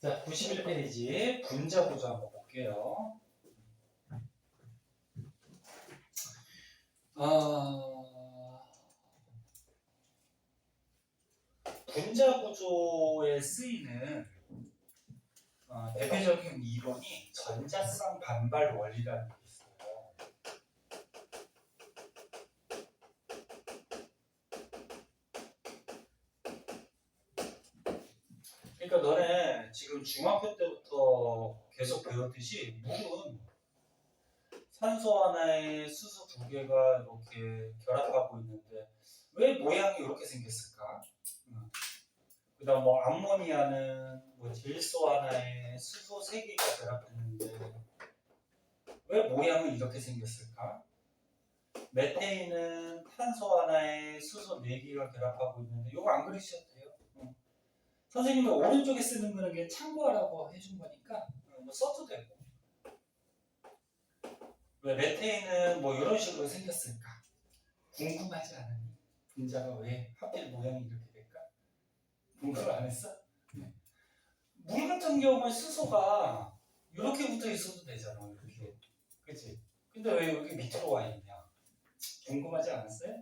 자, 91페이지 분자 구조 한번 볼게요. 분자 구조에 쓰이는 대표적인 이론이 전자쌍 반발 원리라는 게 있어요. 그러니까 너네 지금 중학교 때부터 계속 배웠듯이 물은 산소 하나에 수소 두 개가 이렇게 결합하고 있는데 왜 모양이 이렇게 생겼을까? 그 다음 뭐 암모니아는 뭐 질소 하나에 수소 세 개가 결합했는데 왜 모양은 이렇게 생겼을까? 메테인은 탄소 하나에 수소 네 개가 결합하고 있는데 이거 안 그리셔도 돼요. 선생님이 오른쪽에 쓰는 거는 그냥 참고하라고 해준 거니까 뭐 써도 되고. 왜 메테인은 뭐 이런 식으로 생겼을까? 궁금하지 않으니? 분자가 왜 하필 모양이 이렇게 될까? 궁금 안 했어? 물 같은 경우는 수소가 이렇게 붙어 있어도 되잖아. 이렇게. 그치? 근데 왜 이렇게 밑으로 와 있냐? 궁금하지 않았어요?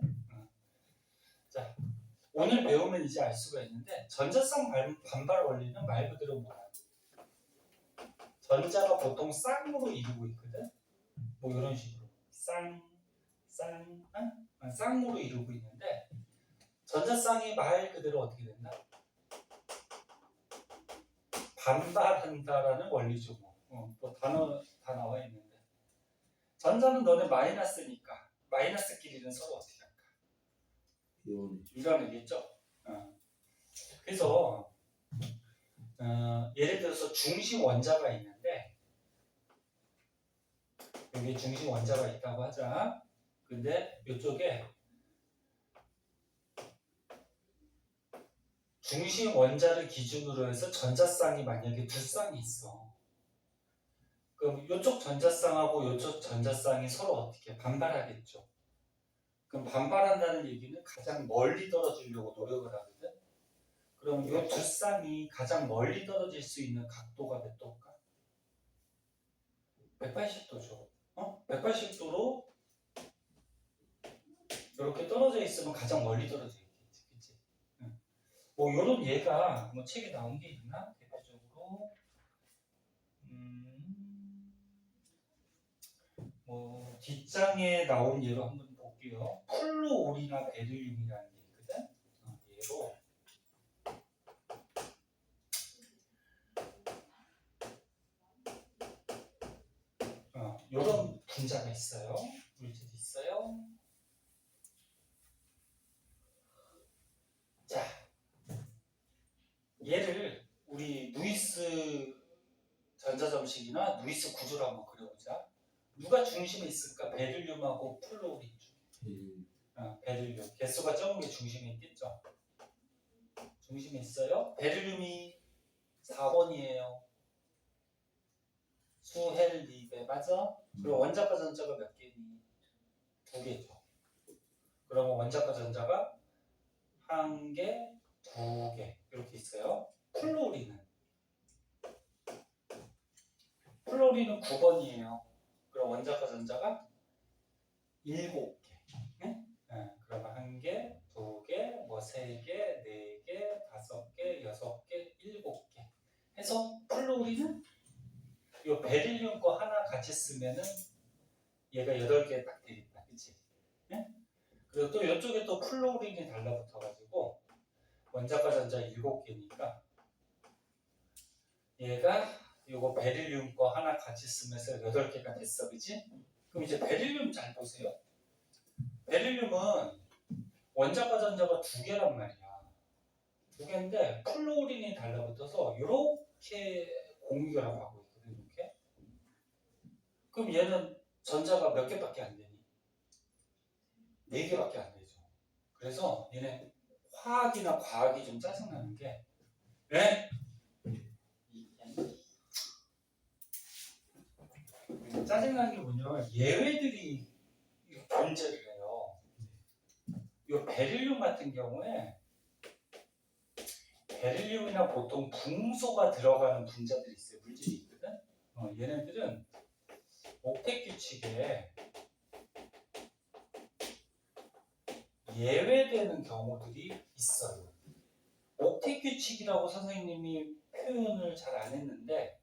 자, 오늘 배우면 이제 알 수가 있는데 전자쌍 반발 원리는 말 그대로 뭐야? 전자가 보통 쌍으로 이루고 있거든? 뭐 이런 식으로 쌍으로 이루고 있는데 전자쌍이 말 그대로 어떻게 된다? 반발한다라는 원리죠. 또 단어 다 나와 있는데 전자는 너네 마이너스니까 마이너스끼리는 서로 어떻게 할까? 이완이겠죠. 그래서 예를 들어서 중심 원자가 있는데 여기 중심 원자가 있다고 하자. 근데 이쪽에 중심 원자를 기준으로 해서 전자쌍이 만약에 두 쌍이 있어. 그럼 이쪽 전자쌍하고 이쪽 전자쌍이 서로 어떻게 반발하겠죠. 그럼 반발한다는 얘기는 가장 멀리 떨어지려고 노력을 하거든. 그럼 이 두 쌍이 가장 멀리 떨어질 수 있는 각도가 몇 도일까? 180도죠. 180도로 이렇게 떨어져 있으면 가장 멀리 떨어져 있겠지. 그치? 뭐 이런 예가 뭐 책에 나온 게 있나? 대표적으로 뭐 뒷장에 나온 예로 한번 볼게요. 플루오리나 베릴륨이라는 게 있거든. 예로 이런 분자가 있어요. 물질이 있어요. 자, 얘를 우리 루이스 전자점식이나 루이스 구조로 한번 그려보자. 누가 중심에 있을까? 베릴륨하고 플루오린 중에. 베릴륨. 개수가 적은 게 중심에 있겠죠? 중심에 있어요. 베릴륨이 4번이에요. 수헬리베 맞아? 그리고 원자과 전자가 몇 개니? 2개죠. 그러면 원자과 전자가 1개, 2개 이렇게 있어요. 플로리는 9번이에요. 그럼 원자과 전자가 7개. 네? 그러면 1개, 2개, 뭐 3개, 4개, 5개, 6개, 7개 해서 플로리는 이 베릴륨 거 하나 같이 쓰면은 얘가 8개 딱 되겠다. 그치? 네? 그리고 또 이쪽에 또 플로린이 달라붙어가지고 원자과 전자 7개니까 얘가 요거 베릴륨 거 하나 같이 쓰면서 8개가 됐어. 그치? 그럼 이제 베릴륨 잘 보세요. 베릴륨은 원자과 전자가 2개란 말이야. 2개인데 플로린이 달라붙어서 이렇게 공유결합하고 있거든. 이렇게. 그럼 얘는 전자가 몇 개밖에 안 되니? 4개밖에 안 되죠. 그래서 얘네 화학이나 과학이 좀 짜증나는 게 왜? 짜증나는 게 뭐냐면 예외들이 존재를 해요. 이 베릴륨 같은 경우에 베릴륨이나 보통 붕소가 들어가는 분자들이 있어요. 물질이 있거든. 얘네들은 옥텟 규칙에 예외되는 경우들이 있어요. 옥텟 규칙이라고 선생님이 표현을 잘 안 했는데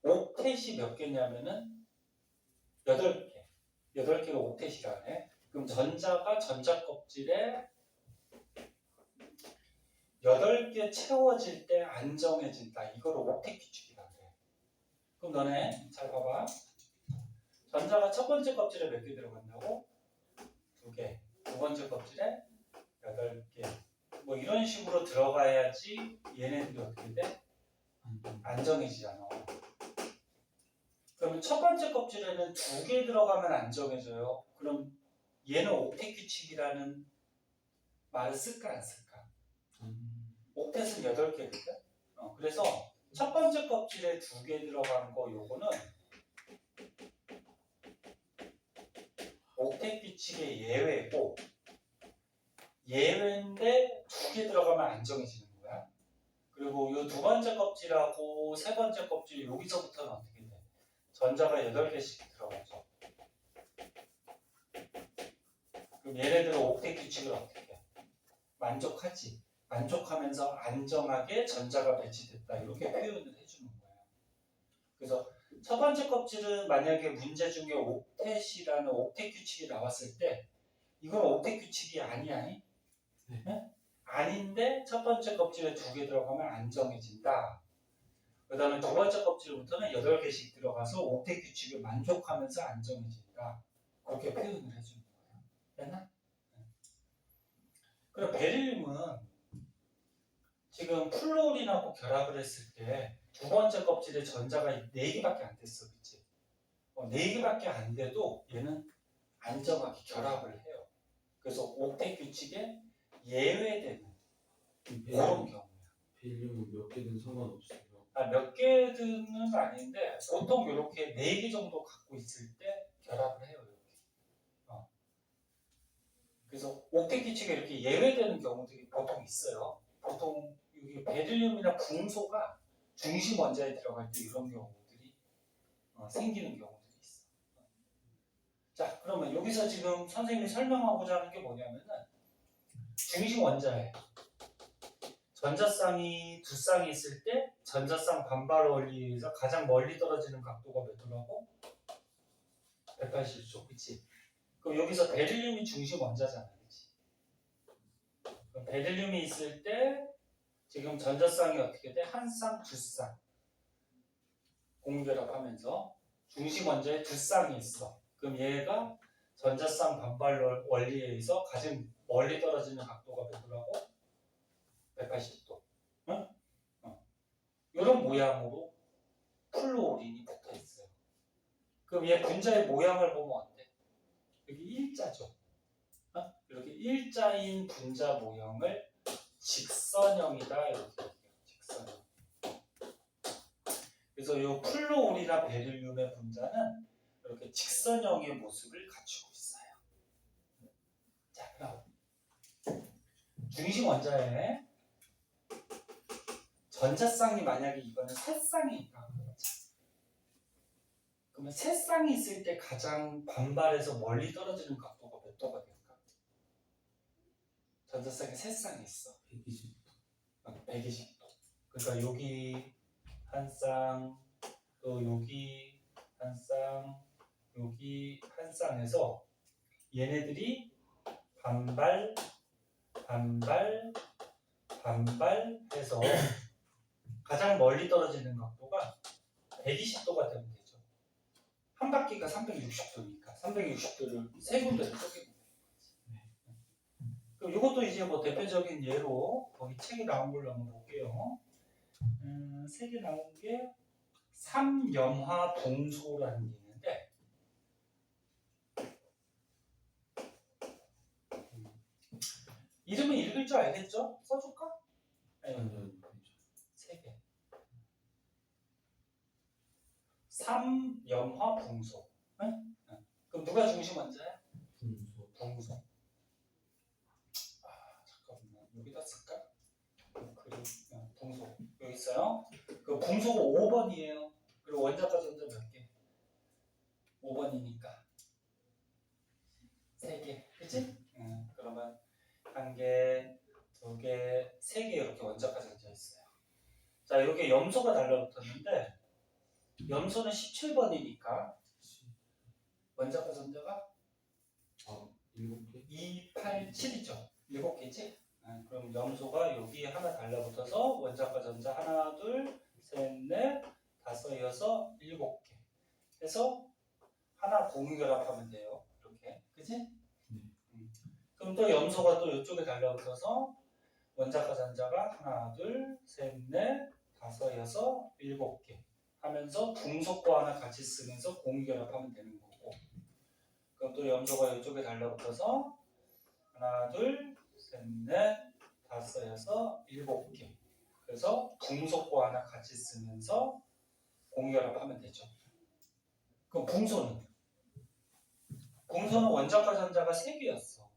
옥텟이 몇 개냐면은 8개. 8개가 옥텟이라네. 그럼 전자가 전자 껍질에 8개 채워질 때 안정해진다. 이거를 옥텟 규칙이라고 해. 그럼 너네 잘 봐봐. 전자가 첫 번째 껍질에 몇 개 들어간다고? 2개. 두 번째 껍질에 8개. 뭐 이런 식으로 들어가야지 얘네들이 어떻게 돼? 안정해지잖아. 그러면 첫 번째 껍질에는 2개 들어가면 안정해져요. 그럼 얘는 옥텟 규칙이라는 말을 쓸까 안 쓸까? 옥텟은 8개거든. 그래서 첫 번째 껍질에 2개 들어가는 거 요거는 옥텟 규칙의 예외고 예외인데 2개 들어가면 안정해지는 거야. 그리고 요 두 번째 껍질하고 세 번째 껍질 여기서부터는 어떻게 돼? 전자가 8개씩 들어가죠. 그럼 얘네들은 옥텟 규칙을 어떻게 해? 만족하지. 만족하면서 안정하게 전자가 배치됐다. 이렇게 표현을 해주는 거예요. 그래서 첫 번째 껍질은 만약에 문제 중에 옥텟이라는 옥텟 규칙이 나왔을 때 이건 옥텟 규칙이 아니야. 네? 아닌데 첫 번째 껍질에 2개 들어가면 안정해진다. 그 다음에 두 번째 껍질부터는 8개씩 들어가서 옥텟 규칙을 만족하면서 안정해진다. 그렇게 표현을 해주는 거예요. 됐나? 그럼 베릴륨은 지금 플로린하고 결합을 했을 때 두 번째 껍질에 전자가 4개밖에 안 됐어. 그치? 4개밖에 안 돼도 얘는 안정하게 결합을 해요. 그래서 옥텟 규칙에 예외되는 그런 경우야. 베릴륨은 몇 개든 상관없어요. 몇 개는 아닌데 보통 이렇게 4개 정도 갖고 있을 때 결합을 해요. 이렇게. 그래서 옥텟 규칙에 이렇게 예외되는 경우들이 보통 있어요. 보통 여기 베릴륨이나 붕소가 중심 원자에 들어갈 때 이런 경우들이 생기는 경우들이 있어. 자, 그러면 여기서 지금 선생님이 설명하고자 하는 게 뭐냐면은 중심 원자에 전자쌍이 두 쌍이 있을 때 전자쌍 반발 원리에서 가장 멀리 떨어지는 각도가 몇 도라고? 180도, 그치? 그럼 여기서 베릴륨이 중심 원자잖아, 그치? 그럼 베릴륨이 있을 때 지금 전자쌍이 어떻게 돼? 한 쌍, 두 쌍 공결합하면서 중심 원자에 두 쌍이 있어. 그럼 얘가 전자쌍 반발 원리에 의해서 가장 멀리 떨어지는 각도가 몇 도라고? 180도. 응? 이런 모양으로 플루오린이 붙어 있어요. 그럼 얘 분자의 모양을 보면 어때? 여기 일자죠. 이렇게 일자인 분자 모형을 직선형이다 이렇게 얘기해요. 직선형. 그래서 이 플루오린이나 베릴륨의 분자는 이렇게 직선형의 모습을 갖추고 있어요. 자, 그럼 중심 원자에 전자쌍이 만약에 이거는 세 쌍이 있다 그러자. 그러면 세 쌍이 있을 때 가장 반발해서 멀리 떨어지는 각도가 몇 도가 될까? 전자쌍이 세 쌍이 있어. 120도. 120도. 그러니까 여기 한 쌍, 또 여기 한 쌍, 여기 한 쌍에서 얘네들이 반발, 반발, 반발해서 가장 멀리 떨어지는 각도가 120도가 되면 되죠. 한 바퀴가 360도니까 360도를 세 군데를 쪼개면 되는 거지. 그럼 이것도 이제 뭐 대표적인 예로 거기 책이 나온 걸로 한번 볼게요. 책에 나온 게 삼염화 붕소라는 게 있는데 이름은 읽을 줄 알겠죠? 써줄까? 아니, 세 개. 삼염화 붕소. 응? 그럼 누가 중심 원자야? 붕소. 잠깐만 여기다 쓸까? 그림 있어요. 그 궁소가 5번이에요. 그리고 원자과 전자 몇 개? 5번이니까 3개. 그치? 그러면 1개, 2개, 3개 이렇게 원자과 전자 있어요. 자, 이렇게 염소가 달라붙었는데 염소는 17번이니까 원자과 전자가 7개? 2, 8, 7이죠. 7개지? 그럼 염소가 여기 하나 달라붙어서 원자과 전자 하나, 둘, 셋, 넷, 다섯, 여섯, 7개 해서 하나 공유결합하면 돼요. 이렇게. 그치? 그럼 또 염소가 또 이쪽에 달라붙어서 원자과 전자가 하나, 둘, 셋, 넷, 다섯, 여섯, 7개 하면서 궁속과 하나 같이 쓰면서 공유결합하면 되는 거고, 그럼 또 염소가 이쪽에 달라붙어서 하나, 둘, 셋, 넷, 다섯, 여섯, 7개. 그래서 궁속과 하나 같이 쓰면서 공유결합하면 되죠. 그럼 궁소는 원자과 전자가 3개였어.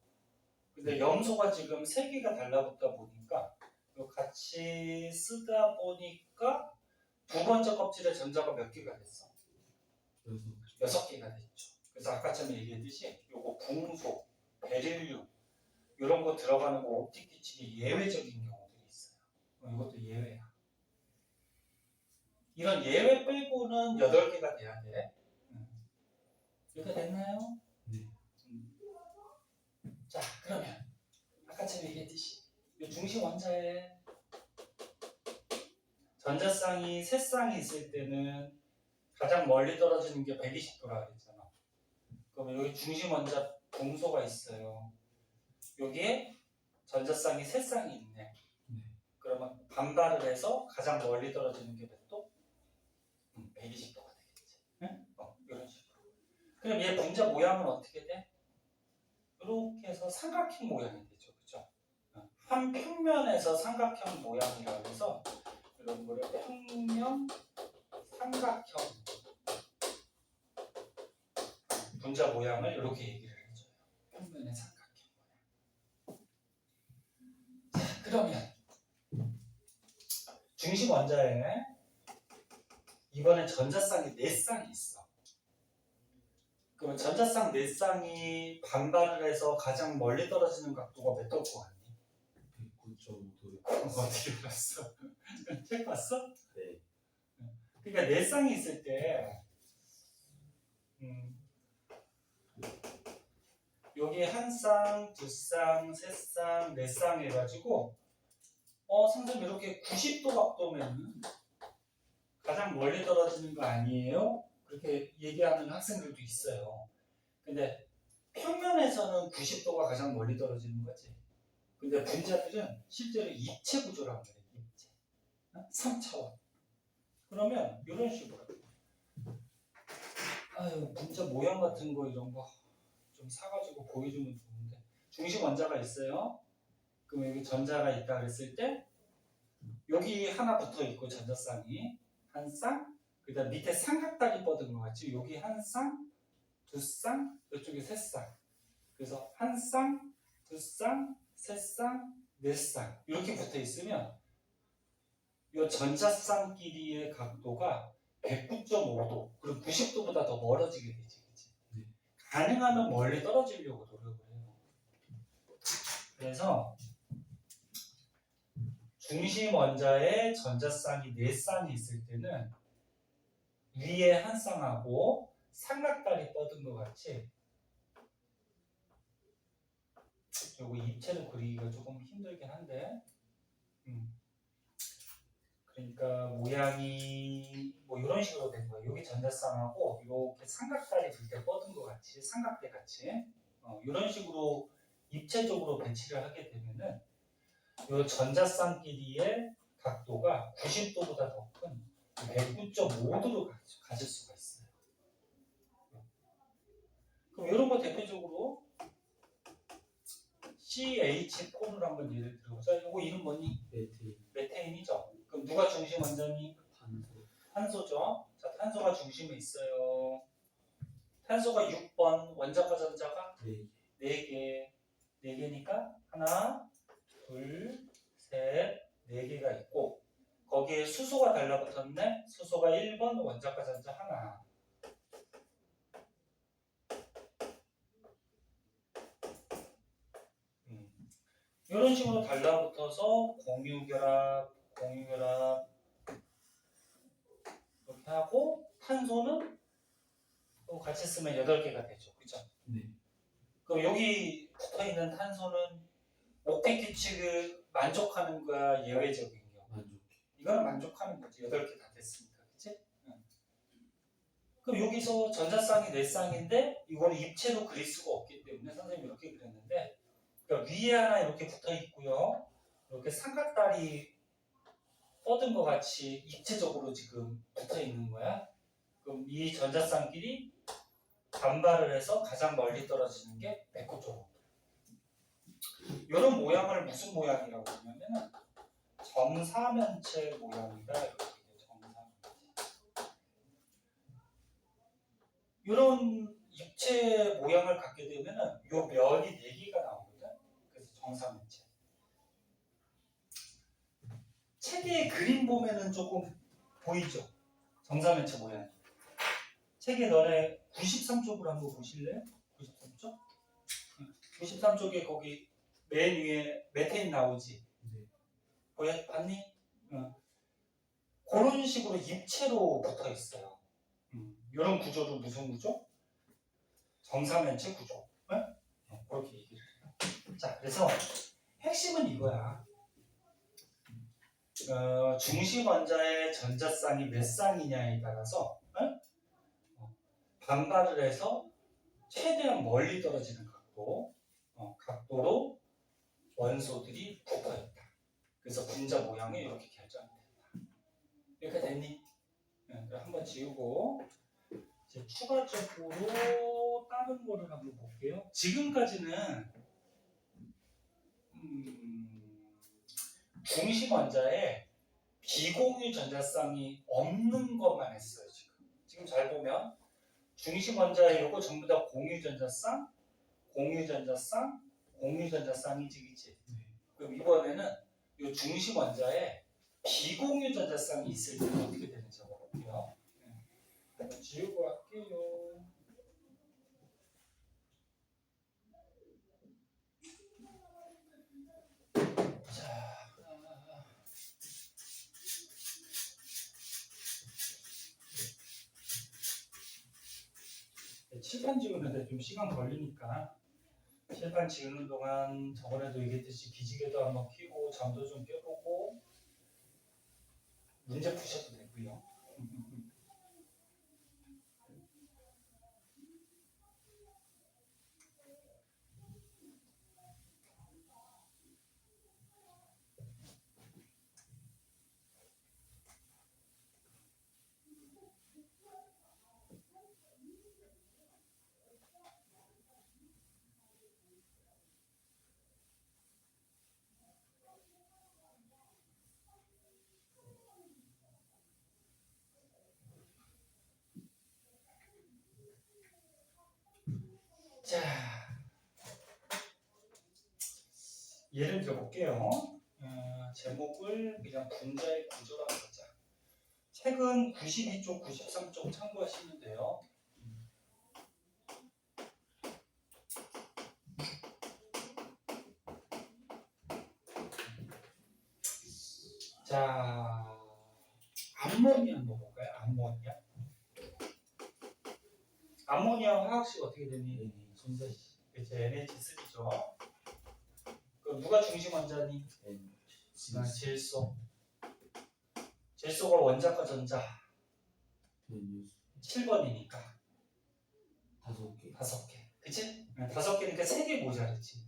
근데 염소가 지금 3개가 달라붙다 보니까 같이 쓰다 보니까 두 번째 껍질에 전자가 몇 개가 됐어? 6개가 됐죠. 그래서 아까처럼 얘기했듯이 요거 궁소, 베릴륨 이런 거 들어가는 거 옵틱 기칙이 예외적인 경우들이 있어요. 이것도 예외야. 이런 예외 빼고는 8개가 돼야 돼. 이렇게 됐나요? 네. 자, 그러면 아까처럼 얘기했듯이 이 중심 원자에 전자쌍이 3쌍이 있을 때는 가장 멀리 떨어지는 게 120도라 그랬잖아. 그러면 여기 중심 원자 궁소가 있어요. 여기에 전자쌍이 3쌍이 있네. 그러면 반발을 해서 가장 멀리 떨어지는 게 몇 도? 120도가 되겠지. 응? 이런 식으로. 그럼 얘 분자 모양은 어떻게 돼? 이렇게 해서 삼각형 모양이 되죠. 그죠? 한 평면에서 삼각형 모양이라고 해서 이런 거를 평면 삼각형 분자 모양을 이렇게 얘기를 해줘요. 평면의 삼각형 모양. 자, 그러면 중심 원자에 이번에 전자쌍이 4쌍이 있어. 그러면 전자쌍 4쌍이 반발을 해서 가장 멀리 떨어지는 각도가 몇 도일 것 같니? 109.5도. 어디로 갔어? 책 봤어? 네. 그러니까 4쌍이 있을 때 여기 한 쌍, 두 쌍, 세 쌍, 4쌍 해가지고 선생님 이렇게 90도 각도면 가장 멀리 떨어지는 거 아니에요? 그렇게 얘기하는 학생들도 있어요. 근데 평면에서는 90도가 가장 멀리 떨어지는 거지. 근데 분자들은 실제로 입체 구조라고 그래요. 입체. 3차원. 그러면 이런 식으로 분자 모양 같은 거 이런 거 좀 사가지고 보여주면 좋은데, 중심 원자가 있어요. 그럼 여기 전자가 있다 그랬을 때 여기 하나 붙어 있고 전자쌍이 한 쌍, 그다음 밑에 삼각다리 뻗은 거 같지? 여기 한 쌍, 두 쌍, 이쪽에 세 쌍. 그래서 한 쌍, 두 쌍, 세 쌍, 네 쌍 이렇게 붙어 있으면 이 전자쌍끼리의 각도가 109.5도, 그리고 90도보다 더 멀어지게 되지, 그치? 가능하면 멀리 떨어지려고 노력을 해요. 그래서 중심 원자에 전자쌍이 4쌍이 있을 때는 위에 한 쌍하고 삼각다리 뻗은 것 같이, 요거 입체로 그리기가 조금 힘들긴 한데, 그러니까 모양이 뭐 이런 식으로 된 거예요. 여기 전자쌍하고 이렇게 삼각다리 밑에 뻗은 것 같이, 삼각대 같이 이런 식으로 입체적으로 배치를 하게 되면은 이 전자쌍끼리의 각도가 90도보다 더 큰 109.5도로 가질 수가 있어요. 그럼 이런 거 대표적으로 CH4를 한번 예를 들어보자. 이거 이름 뭐니? 메테인이죠. 그럼 누가 중심 원자니? 탄소죠. 자, 탄소가 중심에 있어요. 탄소가 6번, 원자과 전자가 4개. 4개니까 하나, 둘, 셋, 4개가 있고, 거기 여기에 수소가 달라붙었네. 수소가 1번 원자과 전자 하나. 이런 식으로 달라붙어서 공유결합 이렇게 하고 탄소는 또 같이 쓰면 8개가 되죠. 그죠? 네. 그럼 여기 붙어있는 탄소는 옥텟 규칙을 만족하는 거야, 예외적인 경우? 만족해. 이거는 만족하는 거지. 8개 다 됐으니까. 그치? 응. 그럼 여기서 전자쌍이 4쌍인데 이거는 입체로 그릴 수가 없기 때문에 선생님이 이렇게 그렸는데, 그러니까 위에 하나 이렇게 붙어 있고요. 이렇게 삼각다리 뻗은 것 같이 입체적으로 지금 붙어 있는 거야. 그럼 이 전자쌍끼리 반발을 해서 가장 멀리 떨어지는 게 메코 쪽으로. 이런 모양을 무슨 모양이라고 하냐면은 점사면체 모양이다. 이렇게 점사면체. 이런 입체 모양을 갖게 되면은 이 면이 4개가 나오거든. 그래서 정사면체. 책에 그림 보면은 조금 보이죠? 정사면체 모양이. 책에 너네 93쪽으로 한번 보실래요? 93쪽? 93쪽에 거기 맨 위에 메테인 나오지? 네. 봤니? 그런 식으로 입체로 붙어 있어요. 이런 구조도 무슨 구조? 정사면체 구조. 그렇게 얘기를 해요. 자, 그래서 핵심은 이거야. 중심 원자의 전자쌍이 몇 쌍이냐에 따라서 반발을 해서 최대한 멀리 떨어지는 각도로 원소들이 붙어 있다. 그래서 분자 모양이 이렇게 결정이 된다. 이렇게 됐니? 한번 지우고 이제 추가적으로 다른 거를 한번 볼게요. 지금까지는 중심 원자에 비공유 전자쌍이 없는 것만 했어요. 지금 잘 보면 중심 원자에 이거 전부 다 공유 전자쌍, 공유 전자쌍이지, 그치? 그럼 이번에는 이 중심 원자에 비공유 전자쌍이 있을 때는 어떻게 되는지 한번 볼게요. 한번 지우고 할게요. 자, 칠판 지우는데 좀 시간 걸리니까 칠판 지우는 동안 저번에도 얘기했듯이 기지개도 한번 켜고 잠도 좀 깨보고 문제 푸셔도 되고요. 자, 예를 들어볼게요. 제목을 그냥 분자의 구조로 하자. 책은 92쪽, 93쪽 참고하시면 돼요. 자, 암모니아 한번 볼까요? 암모니아 화학식 어떻게 되니? 그치, NH3죠. 그 누가 중심 원자니? 질소. 질소가 원자과 전자 7번이니까 5개. 그치? 5개니까 3개 모자르지.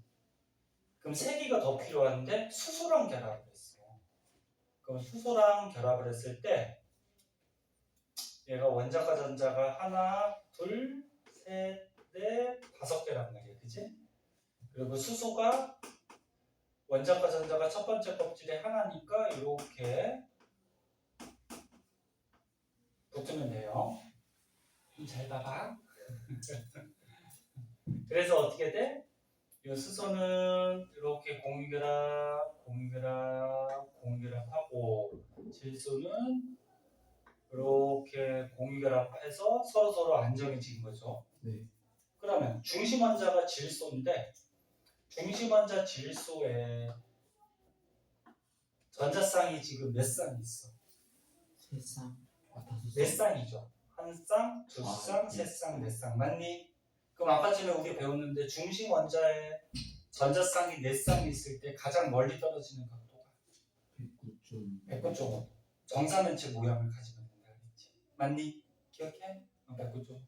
그럼 3개가 더 필요한데 수소랑 결합을 했어. 그럼 수소랑 결합을 했을 때 얘가 원자과 전자가 하나, 둘, 셋, 넷, 5개란 말이야. 그치? 그리고 수소가 원자과 전자가 첫 번째 껍질에 하나니까 이렇게 붙으면 돼요. 잘 봐봐. 그래서 어떻게 돼? 이 수소는 이렇게 공유결합하고 질소는 이렇게 공유결합해서 서로 안정해진 거죠. 네. 그러면 중심원자가 질소인데 중심원자 질소에 전자쌍이 지금 몇 쌍이 있어? 세 쌍. 아, 다섯 네 쌍. 쌍이죠. 한 쌍, 두 쌍, 네. 세 쌍, 네 쌍. 맞니? 그럼 아까 전에 우리 배웠는데 중심 원자에 전자쌍이 네 쌍이 있을 때 가장 멀리 떨어지는 각도가 109.5도. 정사면체 모양을 가지면 된다 그랬지. 맞니? 기억해? 109.5도.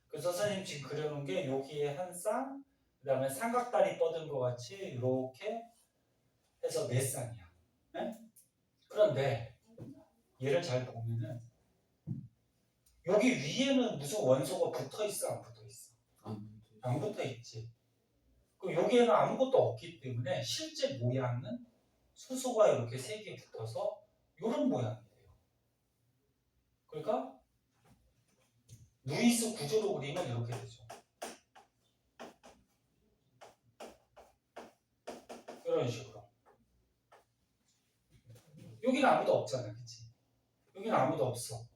그래서 선생님 지금 그려놓은 게 여기에 한 쌍, 그 다음에 삼각다리 뻗은 것 같이 이렇게 해서 네 쌍이야. 네? 그런데 얘를 잘 보면은 여기 위에는 무슨 원소가 붙어 있어, 안 붙어 있어? 안 붙어 있지. 그럼 여기에는 아무것도 없기 때문에 실제 모양은 수소가 이렇게 세 개 붙어서 이런 모양이 돼요. 그러니까 루이스 구조로 그리면 이렇게 되죠. 이런 식으로. 여기는 아무도 없잖아, 그치? 여기는 아무도 없어.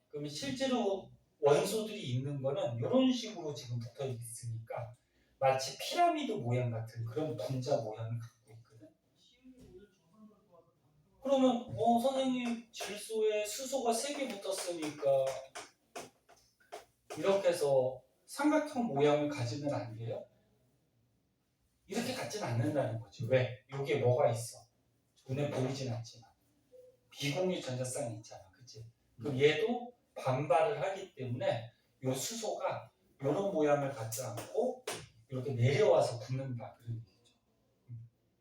그러면 실제로 원소들이 있는 거는 이런 식으로 지금 붙어 있으니까 마치 피라미드 모양 같은 그런 분자 모양을 갖고 있거든. 그러면 선생님 질소에 수소가 3개 붙었으니까 이렇게 해서 삼각형 모양을 가지면 안 돼요? 이렇게 갖지는 않는다는 거지. 왜? 여기에 뭐가 있어? 눈에 보이진 않지만 비공유 전자쌍이 있잖아, 그치? 그럼 얘도 반발을 하기 때문에 이 수소가 이런 모양을 갖지 않고 이렇게 내려와서 붙는다 그런 얘기죠.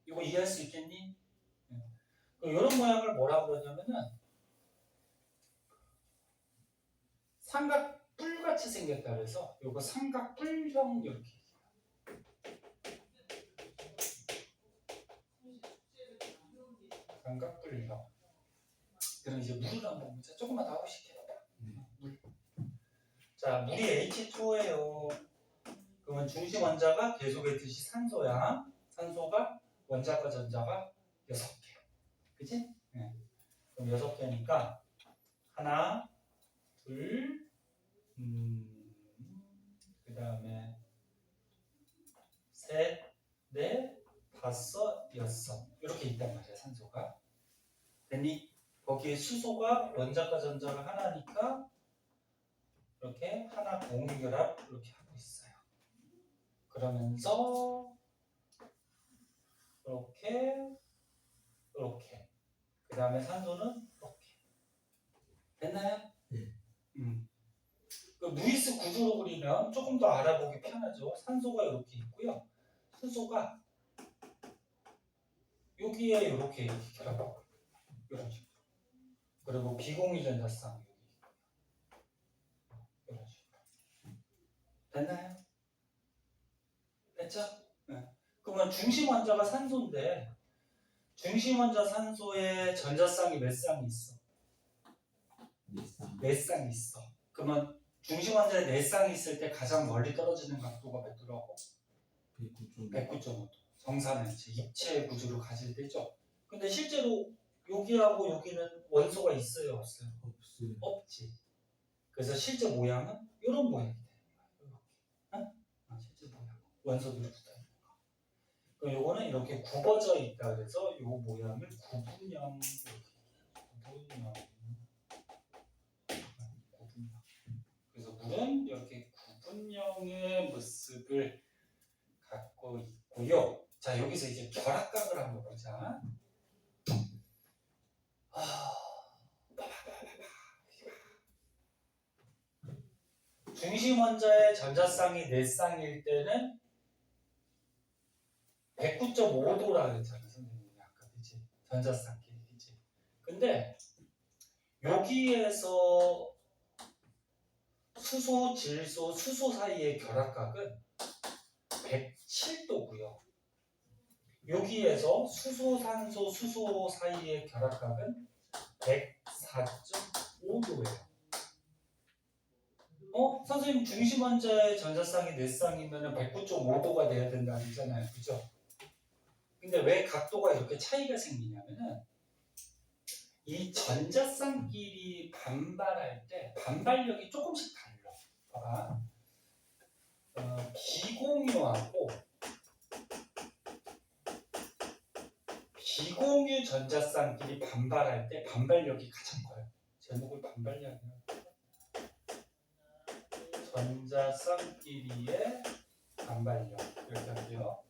이거 이해할 수 있겠니? 이런 모양을 뭐라고 그러냐면은 삼각뿔같이 생겼다 그래서 이거 삼각뿔형 이렇게 삼각뿔형. 그럼 이제 물을 한번 보자. 조금만 더 하고 시켜봐. 물. 자, 물이 H2O예요. 그러면 중심 원자가 계속했듯이 산소야. 산소가 원자과 전자가 6개. 그치? 네. 그럼 6개니까 하나, 둘, 그 다음에 셋, 넷, 다섯, 여섯 이렇게 있단 말이야 산소가. 됐니? 거기에 수소가 원자과 전자가 하나니까 이렇게 하나 공유결합 이렇게 하고 있어요. 그러면서 이렇게 이렇게 그 다음에 산소는 이렇게 됐나요? 네. 그 루이스 구조로 그리면 조금 더 알아보기 편하죠. 산소가 이렇게 있고요. 수소가 여기에 이렇게 결합하고 이런 식으로. 그리고 비공유 전자쌍 여기 이런 식으로. 됐나요? 됐죠? 네. 그러면 중심 원자가 산소인데 중심 원자 산소에 전자쌍이 몇 쌍이 있어? 네 쌍이 있어. 그러면 중심 원자에 네 쌍이 있을 때 가장 멀리 떨어지는 각도가 몇 도라고? 109.5도. 정사면체 입체 구조를 가질 때죠. 근데 실제로 여기하고 여기는 원소가 있어요, 없어요? 없어요. 없지. 그래서 실제 모양은 이런 모양이 되는 거야. 이렇게. 실제 모양. 원소들이 붙어 있는 거. 그럼 요거는 이렇게 굽어져 있다 그래서 요 모양을 구분형 구분형. 그래서 물은 이렇게 구분형의 모습을 갖고 있고요. 자, 여기서 이제 결합각을 한번 보자. 중심 원자의 전자쌍이 4쌍일 때는 109.5도라 그랬잖아, 선생님이 아까. 그치? 전자쌍끼리. 그치? 근데 여기에서 수소, 질소, 수소 사이의 결합각은 107도고요. 여기에서 수소, 산소, 수소 사이의 결합각은 104.5도예요. 선생님 중심 원자의 전자쌍이 4쌍이면 109.5도가 돼야 된다 그랬잖아요. 그죠? 근데 왜 각도가 이렇게 차이가 생기냐면은 이 전자쌍끼리 반발할 때 반발력이 조금씩 달라. 봐봐. 비공유 전자쌍끼리 반발할 때 반발력이 가장 커요. 제목을 반발력이라고 해요. 전자쌍끼리의 반발력 이렇게 할게요.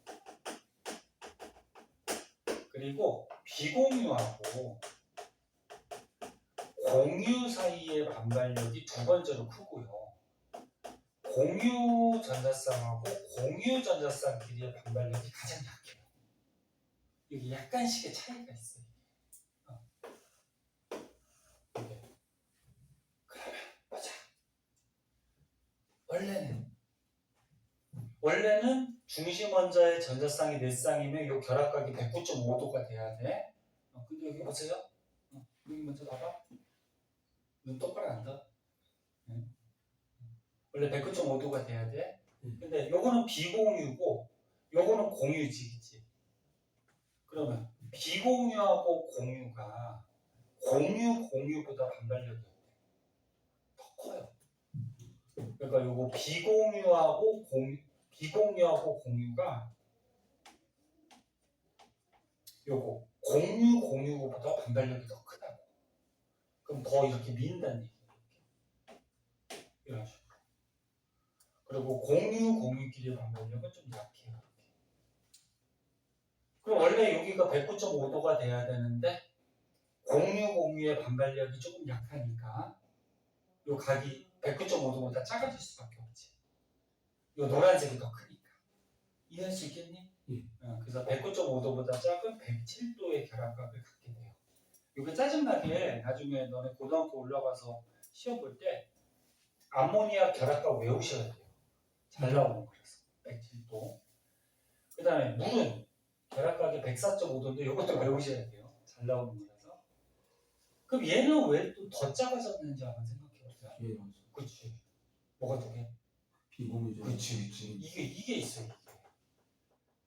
그리고 비공유하고 공유 사이의 반발력이 두 번째로 크고요. 공유 전자쌍하고 공유 전자쌍끼리의 반발력이 가장 약해요. 여기 약간씩의 차이가 있어요. 이게. 그러면 보자. 원래는 중심 원자의 전자쌍이 4쌍이면 이 결합각이 109.5도가 돼야 돼. 근데 여기 보세요. 여기 먼저 봐봐. 눈 똑바로 안 떠. 원래 109.5도가 돼야 돼. 근데 요거는 비공유고 요거는 공유지, 그치? 그러면 비공유하고 공유가 공유보다 반발력이 더 커요. 그러니까 요거 비공유하고 공유가 요거 공유보다 반발력이 더 크다고. 그럼 더 이렇게 민다는 얘기예요. 이런 식으로. 그리고 공유끼리의 반발력은 좀 약해요. 그럼 원래 여기가 109.5도가 돼야 되는데 공유의 반발력이 조금 약하니까 요 각이 109.5도보다 작아질 수밖에 없지. 요 노란색이 더 크니까. 이해할 수 있겠니? 그래서 109.5도보다 작은 107도의 결합각을 갖게 돼요. 이거 짜증나게 나중에 너네 고등학교 올라가서 시험 볼 때 암모니아 결합각 외우셔야 돼요. 잘 나오는 거라서 107도. 그 다음에 물은 결합각이 104.5도인데 이것도 외우셔야 돼요. 잘 나오는 거라서. 그럼 얘는 왜 또 더 작아졌는지 한번 생각해보세요. 예, 맞아. 그렇지. 뭐가 두 개? 비공유죠. 그렇지. 이게 있어요. 이게.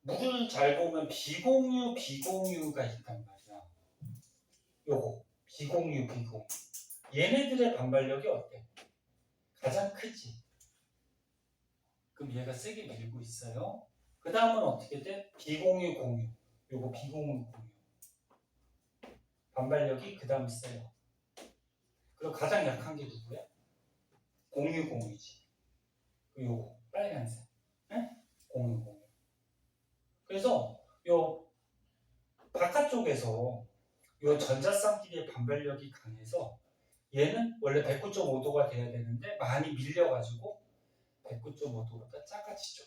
물을 잘 보면 비공유가 있단 말이야. 요거 비공유. 얘네들의 반발력이 어때? 가장 크지. 그럼 얘가 세게 밀고 있어요. 그 다음은 어떻게 돼? 비공유. 요거 비공유. 반발력이 그 다음 세요. 그리고 가장 약한 게 누구야? 공유지. 요거 빨간색. 네? 공유. 그래서 요 바깥쪽에서 요 전자쌍끼리의 반발력이 강해서 얘는 원래 109.5도가 돼야 되는데 많이 밀려가지고 109.5도보다 작아지죠.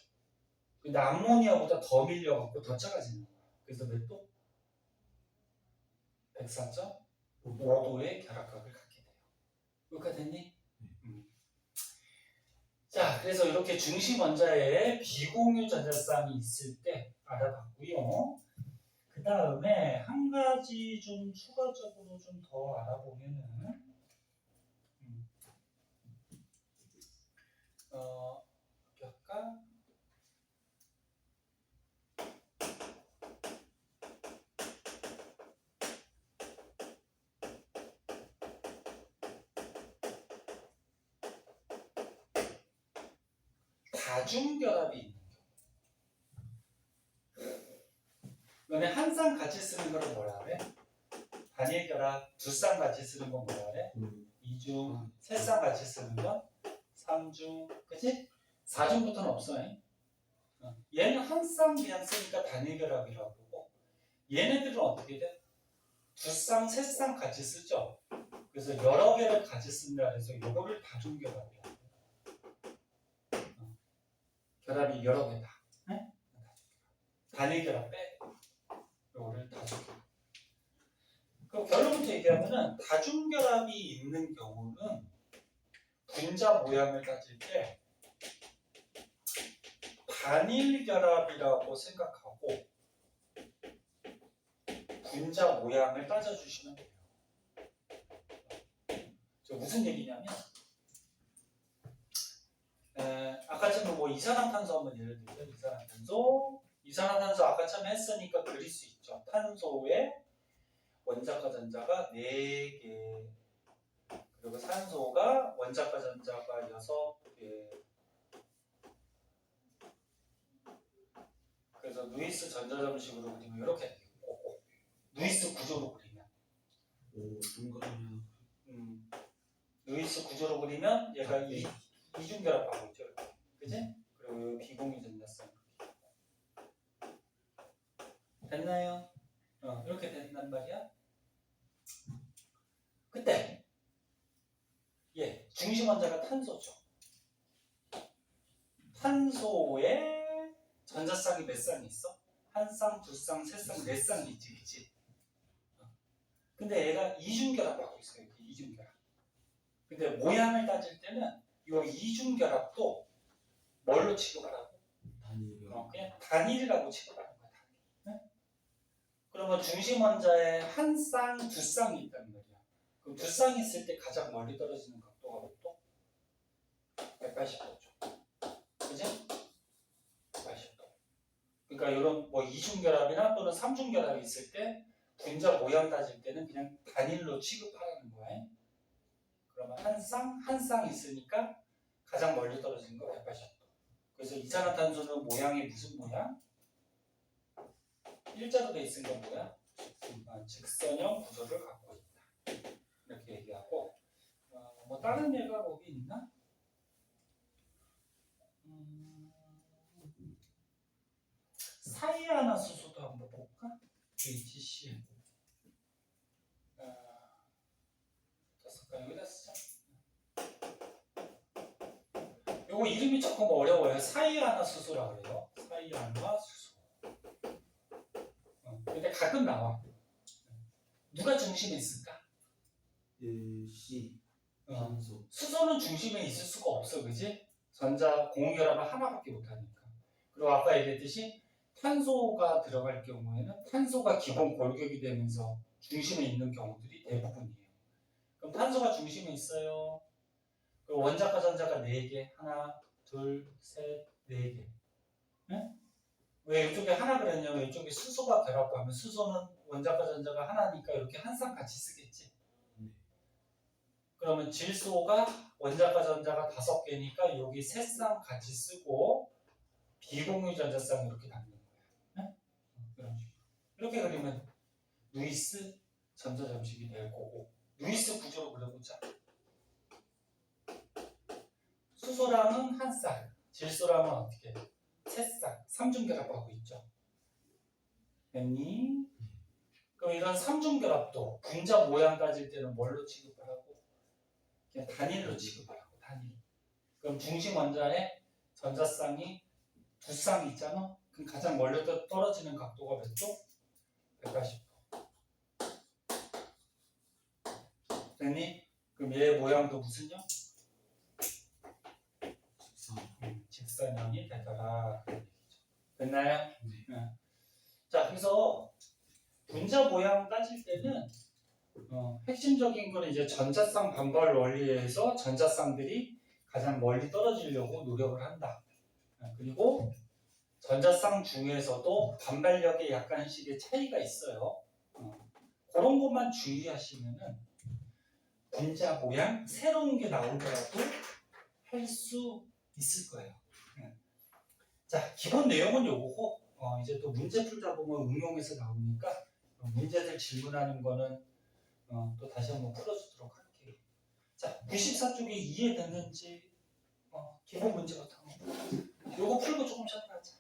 근데 암모니아보다 더 밀려갖고 더 작아지는 거야. 그래서 몇 도? 104.5도의 결합각을 갖게 돼요. 여기까지 됐니? 자, 그래서 이렇게 중심 원자에 비공유 전자쌍이 있을 때 알아봤고요. 그 다음에 한 가지 좀 추가적으로 좀 더 알아보면은 약간 다중결합이 있는 경우. 너네 한 쌍 같이 쓰는 걸 뭐라 그래? 단일 결합 두 쌍 같이 쓰는 건 뭐라 그래? 2중, 세 쌍 같이 쓰는 건 3중, 그치? 4중부터는 없어. 얘는 한 쌍 그냥 쓰니까 단일 결합이라고 그러고 얘네들은 어떻게 돼? 두 쌍, 세 쌍 같이 쓰죠? 그래서 여러 개를 같이 쓴다 해서 이거를 다중결합이라고 해요. 결합이 여러 개다. 네? 단일 결합 빼고 이거를 다중결합. 그럼 결론부터 얘기하면은 다중결합이 있는 경우는 분자 모양을 따질 때 단일 결합이라고 생각하고 분자 모양을 따져주시면 돼요. 무슨 얘기냐면 아까처럼 뭐 이산화탄소 한번 예를 들죠. 이산화탄소 아까처럼 했으니까 그릴 수 있죠. 탄소에 원자과 전자가 4개. 그리고 산소가 원자과 전자가 6개. 그래서 누이스 전자점식으로 그리면 이렇게 돼요. 꼭꼭. 누이스 구조로 그리면. 오, 동그라미. 누이스 구조로 그리면 얘가 이중결합하고 있죠. 이렇게. 그지? 그리고 비공유 전자쌍. 됐나요? 이렇게 된단 말이야. 그때 중심 원자가 탄소죠. 탄소에 전자쌍이 몇 쌍이 있어? 한 쌍, 두 쌍, 세 쌍, 네 쌍이 있지, 그치? 근데 얘가 이중결합하고 있어요. 이중결합. 근데 모양을 따질 때는 이 이중결합도 뭘로 취급하라고? 단위가. 그냥 단일이라고 취급하는 거야. 단일. 네? 그러면 중심 원자에 한 쌍, 두 쌍이 있단 말이야. 그럼 두 쌍이 있을 때 가장 멀리 떨어지는 각도가 몇 도? 180도죠. 그지? 180도. 그러니까 이런 뭐 이중결합이나 또는 삼중결합이 있을 때 분자 모양 따질 때는 그냥 단일로 취급하라는 거야. 그러면 한 쌍 있으니까 가장 멀리 떨어지는 거 180도. 그래서 이산화탄소는 모양이 무슨 모양? 일자로 돼 있으니까 뭐야? 직선형 구조를 갖고 있다. 이렇게 얘기하고 뭐 다른 예가 거기 있나? 사이아나수소도 한번 볼까? HCl. 여기다 쓰자. 요거 이름이 조금 어려워요. 사이아나수소라고 그래요. 사이아나수소. 근데 가끔 나와. 누가 중심에 있을까? C. 산소. 수소는 중심에 있을 수가 없어, 그지? 전자 공유결합을 하나밖에 못하니까. 그리고 아까 얘기했듯이 탄소가 들어갈 경우에는 탄소가 기본 골격이 되면서 중심에 있는 경우들이 대부분이에요. 그럼 탄소가 중심에 있어요. 그리고 원자과 전자가 4개, 하나, 둘, 셋, 4개. 네? 왜 이쪽에 하나 그랬냐면 이쪽에 수소가 결합하면 수소는 원자과 전자가 하나니까 이렇게 한 쌍 같이 쓰겠지. 그러면 질소가 원자과 전자가 5개니까 여기 3쌍 같이 쓰고 비공유 전자쌍 이렇게 남는 거야. 네? 이런 식으로. 이렇게 그리면 루이스 전자점식이 될 거고 루이스 구조로 그려보자. 수소랑은 한 쌍, 질소랑은 어떻게? 3쌍, 삼중결합하고 있죠. 됐니? 그럼 이런 삼중결합도 분자 모양 따질 때는 뭘로 취급을 하고? 그냥 단일로 취급하라고. 단일. 그럼 중심 원자에 전자쌍이 2쌍 있잖아. 그럼 가장 멀리 떨어지는 각도가 몇 도? 180도. 됐니? 그럼 얘 모양도 무슨요? 직선형이 되더라. 됐나요? 네. 자, 그래서 분자 모양 따질 때는 핵심적인 거는 이제 전자쌍 반발 원리에서 전자쌍들이 가장 멀리 떨어지려고 노력을 한다. 그리고 전자쌍 중에서도 반발력에 약간씩의 차이가 있어요. 그런 것만 주의하시면은 분자 모양 새로운 게 나오더라도 할 수 있을 거예요. 자, 기본 내용은 요거고 이제 또 문제 풀다 보면 응용해서 나오니까 문제들 질문하는 거는 또 다시 한번 풀어주도록 할게요. 자, 94쪽에 이해됐는지 기본 문제 같은 거 요거 풀고 조금 쉬었다 하자.